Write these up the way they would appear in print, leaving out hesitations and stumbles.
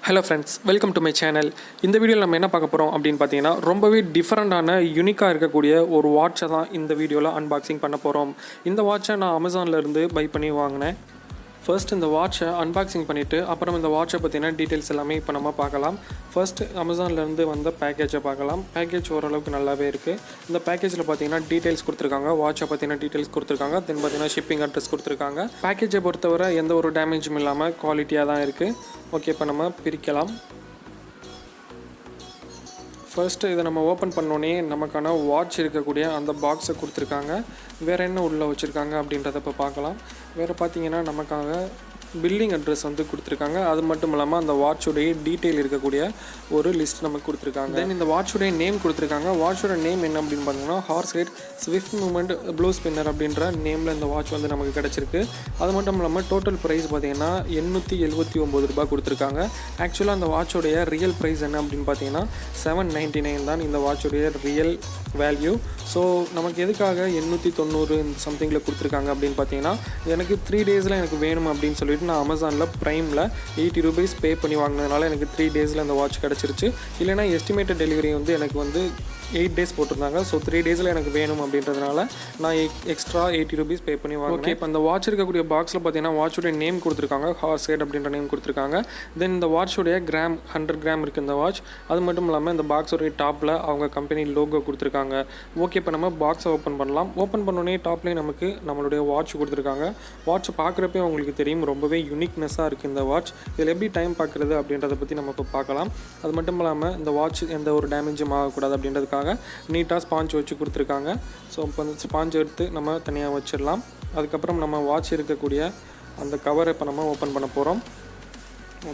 Hello friends, welcome to my channel. இந்த வீடியோவில் நம்ம என்ன பார்க்க போகிறோம் அப்படின்னு பார்த்தீங்கன்னா, ரொம்பவே டிஃப்ரெண்ட்டான யூனிக்காக இருக்கக்கூடிய ஒரு வாட்சை தான் இந்த வீடியோவில் அன்பாக்சிங் பண்ண போகிறோம். இந்த வாட்சை நான் அமேசான்லேருந்து பை பண்ணி வாங்கினேன். ஃபர்ஸ்ட் இந்த வாட்சை அன்பாக்சிங் பண்ணிவிட்டு அப்புறம் இந்த வாட்சை பற்றின டீட்டெயில்ஸ் எல்லாமே இப்போ நம்ம பார்க்கலாம். ஃபர்ஸ்ட் அமேசான்லேருந்து வந்த பேக்கேஜை பார்க்கலாம். பேக்கேஜ் ஓரளவுக்கு நல்லாவே இருக்குது. இந்த பேக்கேஜில் பார்த்தீங்கன்னா டீட்டெயில்ஸ் கொடுத்துருக்காங்க, வாட்சை பற்றின டீட்டெயில்ஸ் கொடுத்துருக்காங்க, தென் பார்த்தீங்கன்னா ஷிப்பிங் அட்ரஸ் கொடுத்துருக்காங்க. பேக்கேஜை பொறுத்தவரை எந்த ஒரு டேமேஜும் இல்லாமல் குவாலிட்டியாக தான் இருக்குது. ஓகே, இப்போ நம்ம பிரிக்கலாம். ஃபர்ஸ்ட்டு இதை நம்ம ஓப்பன் பண்ணோன்னே நமக்கான வாட்ச் இருக்கக்கூடிய அந்த பாக்ஸை கொடுத்துருக்காங்க. வேறு என்ன உள்ளே வச்சுருக்காங்க அப்படின்றத இப்போ பார்க்கலாம். வேறு பார்த்தீங்கன்னா நமக்காக பில்லிங் அட்ரஸ் வந்து கொடுத்துருக்காங்க. அது மட்டும் இல்லாமல் அந்த வாட்சுடைய டீட்டெயில் இருக்கக்கூடிய ஒரு லிஸ்ட் நமக்கு கொடுத்துருக்காங்க. தென் இந்த வாட்சுடைய நேம் கொடுத்துருக்காங்க. வாட்சோட நேம் என்ன அப்படின்னு பார்த்தீங்கன்னா horse rate swift movement blue spinner அப்படின்ற நேமில் இந்த வாட்ச் வந்து நமக்கு கிடச்சிருக்கு. அது மட்டும் இல்லாமல் டோட்டல் ப்ரைஸ் பார்த்தீங்கன்னா 879 ரூபாய் கொடுத்துருக்காங்க. ஆக்சுவலாக அந்த வாட்சோடைய ரியல் ப்ரைஸ் என்ன அப்படின்னு பார்த்தீங்கன்னா 799 தான் இந்த வாட்சோடைய ரியல் வேல்யூ. ஸோ நமக்கு எதுக்காக 890 சம்திங்கில் கொடுத்துருக்காங்க அப்படின்னு பார்த்தீங்கன்னா, எனக்கு 3 டேஸில் எனக்கு வேணும் அப்படின்னு சொல்லிட்டு நான் அமேசானில் ப்ரைமில் 80 ரூபீஸ் பே பண்ணி வாங்கினதுனால எனக்கு 3 டேஸில் அந்த வாட்ச் கிடச்சிருச்சு. இல்லைனா எஸ்டிமேட்டட் டெலிவரி வந்து எனக்கு வந்து 8 டேஸ் போட்டிருந்தாங்க. ஸோ 3 டேஸில் எனக்கு வேணும் அப்படின்றதுனால நான் எக்ஸ்ட்ரா 80 ரூபீஸ் பே பண்ணி வாங்கினேன். ஓகே, இப்போ அந்த வாட்ச் இருக்கக்கூடிய பாக்ஸில் பார்த்தீங்கன்னா வாட்சுடைய நேம் கொடுத்துருக்காங்க, ஹார்ஸ் ரேட் அப்படின்ற நேம் கொடுத்துருக்காங்க. தென் இந்த வாட்சுடைய கிராம் 100 கிராம் இருக்குது இந்த வாட்ச். அது மட்டும் இல்லாமல் இந்த பாக்ஸோடைய டாப்பில் அவங்க கம்பெனி லோகோ கொடுத்துருக்காங்க. ஓகே, இப்போ நம்ம பாக்ஸை ஓப்பன் பண்ணலாம். ஓப்பன் பண்ணோன்னே டாப்லேயே நமக்கு நம்மளுடைய வாட்ச் கொடுத்துருக்காங்க. வாட்ச் பார்க்குறப்பே உங்களுக்கு தெரியும் ரொம்பவே யூனிக்னஸாக இருக்குது இந்த வாட்ச். இதில் எப்படி டைம் பார்க்குறது அப்படின்றத பற்றி நம்ம இப்போ பார்க்கலாம். அது மட்டும் இல்லாமல் இந்த வாட்ச் எந்த ஒரு டேமேஜும் ஆகக்கூடாது அப்படின்றதுக்காக நீட்டாக ஸ்பாஞ்ச் வச்சு கொடுத்துருக்காங்க. ஸோ இப்போ அந்த ஸ்பாஞ்ச் எடுத்து நம்ம தனியாக வச்சிடலாம். அதுக்கப்புறம் நம்ம வாட்ச் இருக்கக்கூடிய அந்த கவரை இப்போ நம்ம ஓப்பன் பண்ண போகிறோம்.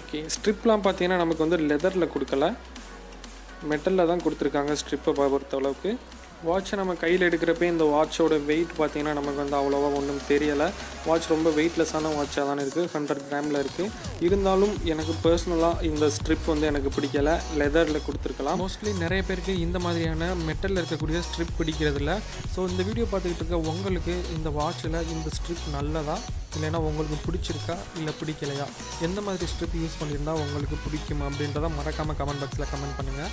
ஓகே, ஸ்ட்ரிப்லாம் பார்த்தீங்கன்னா நமக்கு வந்து லெதரில் கொடுக்கல, மெட்டலில் தான் கொடுத்துருக்காங்க ஸ்ட்ரிப்பை பொறுத்தளவுக்கு. வாட்சை நம்ம கையில் எடுக்கிறப்பே இந்த வாட்சோட வெயிட் பார்த்திங்கன்னா நமக்கு வந்து அவ்வளோவா ஒன்றும் தெரியலை. வாட்ச் ரொம்ப வெயிட்லெஸ்ஸான வாட்சாக தானே இருக்குது, 100 கிராமில் இருக்குது. இருந்தாலும் எனக்கு பர்சனலாக இந்த ஸ்ட்ரிப் வந்து எனக்கு பிடிக்கலை, லெதரில் கொடுத்துருக்கலாம். மோஸ்ட்லி நிறைய பேருக்கு இந்த மாதிரியான மெட்டலில் இருக்கக்கூடிய ஸ்ட்ரிப் பிடிக்கிறதில்ல. ஸோ இந்த வீடியோ பார்த்துக்கிட்டு இருக்க உங்களுக்கு இந்த வாட்சில் இந்த ஸ்ட்ரிப் நல்லதா, இல்லைனா உங்களுக்கு பிடிச்சிருக்கா இல்லை பிடிக்கலையா, எந்த மாதிரி ஸ்ட்ரிப் யூஸ் பண்ணியிருந்தால் உங்களுக்கு பிடிக்கும் அப்படின்றத மறக்காமல் கமெண்ட் பாக்ஸில் கமெண்ட் பண்ணுங்கள்.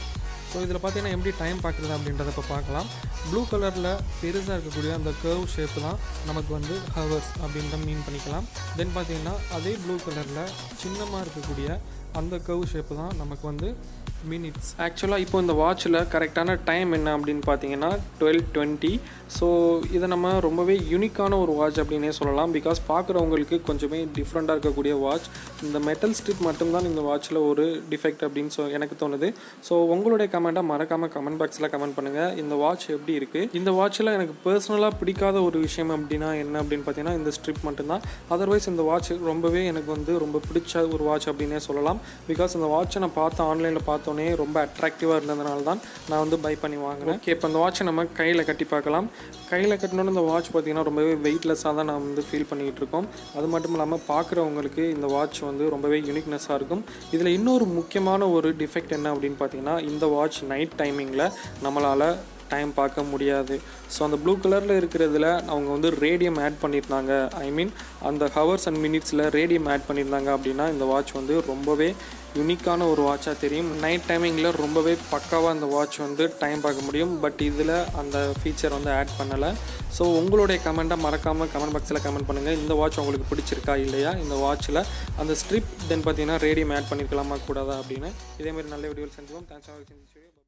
ஸோ இதில் பார்த்தீங்கன்னா எப்படி டைம் பார்க்குறது அப்படின்றத இப்போ பார்க்கலாம். ப்ளூ கலரில் பெருசாக இருக்கக்கூடிய அந்த கர்வ் ஷேப்பு தான் நமக்கு வந்து ஹவர்ஸ் அப்படின்ற மீன் பண்ணிக்கலாம். தென் பார்த்தீங்கன்னா அதே ப்ளூ கலரில் சின்னமாக இருக்கக்கூடிய அந்த கர்வ் ஷேப்பு தான் நமக்கு வந்து மினிட்ஸ். ஆக்சுவலாக இப்போ இந்த வாட்சில் கரெக்டான டைம் என்ன அப்படின்னு பார்த்தீங்கன்னா 12:20. ஸோ இதை நம்ம ரொம்பவே யூனிக்கான ஒரு வாட்ச் அப்படின்னே சொல்லலாம். பிகாஸ் பார்க்குறவங்களுக்கு கொஞ்சமே டிஃப்ரெண்ட்டாக இருக்கக்கூடிய வாட்ச். இந்த மெட்டல் ஸ்ட்ரிப் மட்டும்தான் இந்த வாட்சில் ஒரு டிஃபெக்ட் அப்படின்னு எனக்கு தோணுது. ஸோ உங்களுடைய கமெண்ட்டை மறக்காமல் கமெண்ட் பாக்ஸில் கமெண்ட் பண்ணுங்கள். இந்த வாட்ச் எப்படி இருக்குது? இந்த வாட்சில் எனக்கு பர்சனலாக பிடிக்காத ஒரு விஷயம் அப்படின்னா என்ன அப்படின்னு பார்த்தீங்கன்னா இந்த ஸ்ட்ரிப் மட்டும்தான். அதர்வைஸ் இந்த வாட்ச் ரொம்பவே எனக்கு வந்து ரொம்ப பிடிச்ச ஒரு வாட்ச் அப்படின்னே சொல்லலாம். பிகாஸ் இந்த வாட்சை நான் ஆன்லைனில் பார்த்தோன்னே ரொம்ப அட்ராக்டிவாக இருந்ததுனால தான் நான் வந்து பை பண்ணி வாங்கினேன். ஓகே, இப்போ இந்த வாட்சை நம்ம கையில் கட்டி பார்க்கலாம். கையில் கட்டினோன்னு இந்த வாட்ச் பார்த்திங்கன்னா ரொம்பவே வெயிட்லெஸ்ஸாக தான் நான் வந்து ஃபீல் பண்ணிக்கிட்டு இருக்கோம். அது மட்டும் இல்லாமல் பார்க்குறவங்களுக்கு இந்த வாட்ச் வந்து ரொம்பவே யூனிக்னஸாக இருக்கும். இதில் இன்னொரு முக்கியமான ஒரு டிஃபெக்ட் என்ன அப்படின்னு பார்த்தீங்கன்னா இந்த வாட்ச் நைட் டைமிங்கில் நம்மளால் டைம் பார்க்க முடியாது. ஸோ அந்த ப்ளூ கலரில் இருக்கிறதுல அவங்க வந்து ரேடியம் ஆட் பண்ணியிருந்தாங்க. ஐ மீன் அந்த ஹவர்ஸ் அண்ட் மினிட்ஸில் ரேடியம் ஆட் பண்ணியிருந்தாங்க அப்படின்னா இந்த வாட்ச் வந்து ரொம்பவே யூனிக்கான ஒரு வாட்சாக தெரியும். நைட் டைமிங்கில் ரொம்பவே பக்காவாக அந்த வாட்ச் வந்து டைம் பார்க்க முடியும். பட் இதில் அந்த ஃபீச்சர் வந்து ஆட் பண்ணலை. ஸோ உங்களுடைய கமெண்ட்டை மறக்காமல் கமெண்ட் பாக்ஸில் கமெண்ட் பண்ணுங்கள். இந்த வாட்ச் உங்களுக்கு பிடிச்சிருக்கா இல்லையா? இந்த வாட்சில் அந்த ஸ்ட்ரிப் தென் பார்த்தீங்கன்னா ரேடியம் ஆட் பண்ணியிருக்கலாமா கூடாதா அப்படின்னு. இதேமாதிரி நல்ல வீடியோவில் செஞ்சுவோம். தேங்க்ஸ் ஃபார் வாட்சிங் திஸ் வீடியோ.